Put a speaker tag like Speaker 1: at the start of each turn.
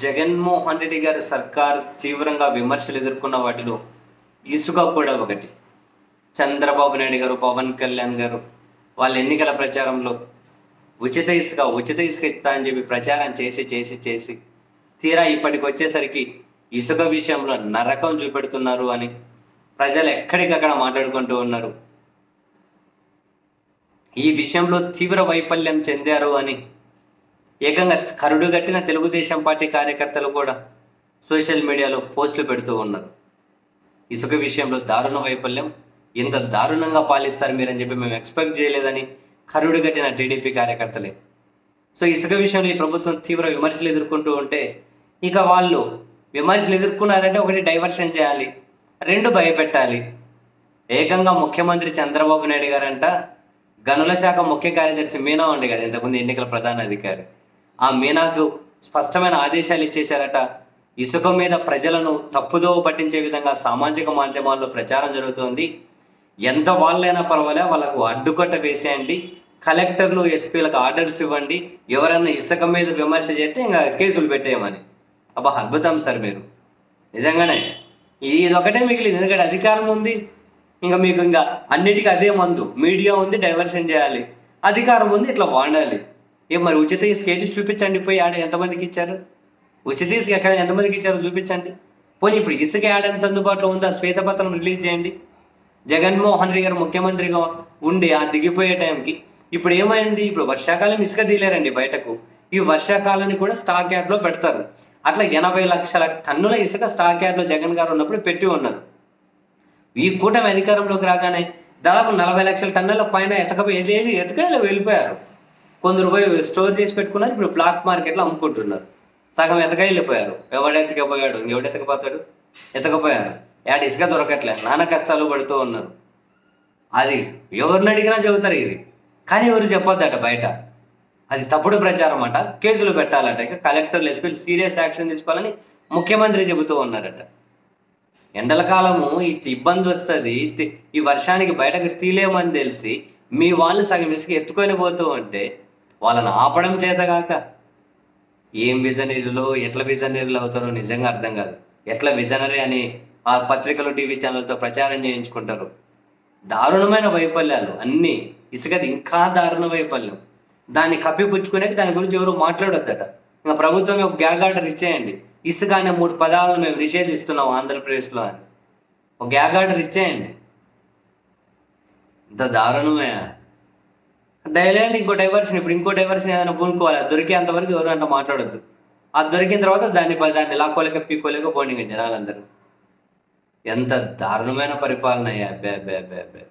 Speaker 1: జగన్మోహన్ రెడ్డి గారి సర్కార్ తీవ్రంగా విమర్శలు ఎదుర్కొన్న వాటిలో ఇసుక కూడా ఒకటి. చంద్రబాబు నాయుడు గారు, పవన్ కళ్యాణ్ గారు వాళ్ళ ఎన్నికల ప్రచారంలో ఉచిత ఇసుక ఇస్తా అని చెప్పి ప్రచారం చేసి చేసి చేసి తీరా ఇప్పటికి వచ్చేసరికి ఇసుక విషయంలో నరకం చూపెడుతున్నారు అని ప్రజలు ఎక్కడికక్కడ మాట్లాడుకుంటూ ఉన్నారు. ఈ విషయంలో తీవ్ర వైఫల్యం చెందారు అని ఏకంగా కరుడుగట్టిన తెలుగుదేశం పార్టీ కార్యకర్తలు కూడా సోషల్ మీడియాలో పోస్టులు పెడుతూ ఉన్నారు. ఇసుక విషయంలో దారుణ వైఫల్యం, ఇంత దారుణంగా పాలిస్తారు మీరని చెప్పి మేము ఎక్స్పెక్ట్ చేయలేదని కరుడుగట్టిన టీడీపీ కార్యకర్తలే. సో ఇసుక విషయంలో ఈ ప్రభుత్వం తీవ్ర విమర్శలు ఎదుర్కొంటూ ఉంటే ఇక వాళ్ళు విమర్శలు ఎదుర్కొన్నారంటే ఒకటి డైవర్షన్ చేయాలి, రెండు భయపెట్టాలి. ఏకంగా ముఖ్యమంత్రి చంద్రబాబు నాయుడు గారంట గనుల శాఖ ముఖ్య కార్యదర్శి మీనా ఉంది కదా, ఇంతకుముందు ఎన్నికల ప్రధాన అధికారి, ఆ మీనాకు స్పష్టమైన ఆదేశాలు ఇచ్చేశారట. ఇసుక మీద ప్రజలను తప్పుదోవ పట్టించే విధంగా సామాజిక మాధ్యమాల్లో ప్రచారం జరుగుతోంది. ఎంత వాళ్ళైనా పర్వాలే, వాళ్ళకు అడ్డుకట్ట వేసేయండి, కలెక్టర్లు ఎస్పీలకు ఆర్డర్స్ ఇవ్వండి, ఎవరైనా ఇసుక మీద విమర్శ చేస్తే ఇంకా కేసులు పెట్టేయమని. అబ్బా అద్భుతం సార్ మీరు, నిజంగానే ఇది ఒకటే మిగిలింది. ఎందుకంటే అధికారం ఉంది, ఇంకా మీకు ఇంకా అన్నిటికీ అదే మందు. మీడియా ఉంది, డైవర్షన్ చేయాలి, అధికారం ఉంది, ఇట్లా వాడాలి. మరి ఉచిత ఇసుక ఏది చూపించండి, పోయి ఆడ ఎంతమందికి ఇచ్చారు? ఉచిత ఇసుక ఎక్కడ ఎంతమందికి ఇచ్చారో చూపించండి. పోనీ ఇప్పుడు ఇసుక యాడ్ ఎంత అందుబాటులో ఉందో శ్వేతపత్రం రిలీజ్ చేయండి. జగన్మోహన్ రెడ్డి గారు ముఖ్యమంత్రిగా ఉండి ఆ దిగిపోయే టైంకి ఇప్పుడు ఏమైంది? ఇప్పుడు వర్షాకాలం ఇసుక తీలేరండి బయటకు, ఈ వర్షాకాలాన్ని కూడా స్టాక్ యార్డ్లో పెడతారు. అట్లా 80 లక్షల టన్నుల ఇసుక స్టాక్ యార్డ్లో జగన్ గారు ఉన్నప్పుడు పెట్టి ఉన్నారు. ఈ కూటమి అధికారంలోకి రాగానే దాదాపు 40 లక్షల టన్నుల పైన ఎతకాయలు వెళ్ళిపోయారు. కొందరు పోయి స్టోర్ చేసి పెట్టుకున్నారు, ఇప్పుడు బ్లాక్ మార్కెట్లో అమ్ముకుంటున్నారు. సగం ఎతకాయలిపోయారు. ఎవడు ఎతకపోయాడు, ఎవడు ఎతకపోతాడు? ఎతకపోయారు. యాడ ఇసుక దొరకట్లే, నానా కష్టాలు పడుతూ ఉన్నారు. అది ఎవరిని అడిగినా చెబుతారు ఇది, కానీ ఎవరు చెప్పొద్దట బయట. అది తప్పుడు ప్రచారం అట, కేసులు పెట్టాలట, ఇక కలెక్టర్లు ఎస్పీలు సీరియస్ యాక్షన్ తీసుకోవాలని ముఖ్యమంత్రి చెబుతూ ఉన్నారట. ఎండల కాలము ఇబ్బంది వస్తుంది, ఈ వర్షానికి బయటకు తీలేమని తెలిసి మీ వాళ్ళు సగం ఇసుక ఎత్తుకొని పోతూ ఉంటే వాళ్ళని ఆపడం చేతగాక ఏం విజనరీలో ఎట్లా విజనరీలు అవుతారో నిజంగా అర్థం కాదు. ఎట్లా విజనరీ అని ఆ పత్రికలు టీవీ ఛానల్తో ప్రచారం చేయించుకుంటారు. దారుణమైన వైఫల్యాలు అన్నీ. ఇసుకది ఇంకా దారుణ వైఫల్యం. దాన్ని కప్పిపుచ్చుకునే దాని గురించి ఎవరు మాట్లాడొద్దట. ఇంకా ప్రభుత్వం ఒక గ్యాగ్ ఆర్డర్ ఇచ్చేయండి, ఇసుక అనే 3 పదాలను మేము నిషేధిస్తున్నాం ఆంధ్రప్రదేశ్లో అని ఒక గ్యాగ్ ఆర్డర్ ఇచ్చేయండి. ఇంత దారుణమే. డైలాండ్ ఇంకో డైవర్షన్, ఇప్పుడు ఇంకో డైవర్షన్ ఏదైనా పూనుకోవాలి, అది దొరికేంతవరకు ఎవరు అంట మాట్లాడొద్దు. అది దొరికిన తర్వాత దాన్ని లాక్కోలేక పీక్కోలేక పోనీ జనాలందరూ. ఎంత దారుణమైన పరిపాలన అయ్యా. బే బే బే బే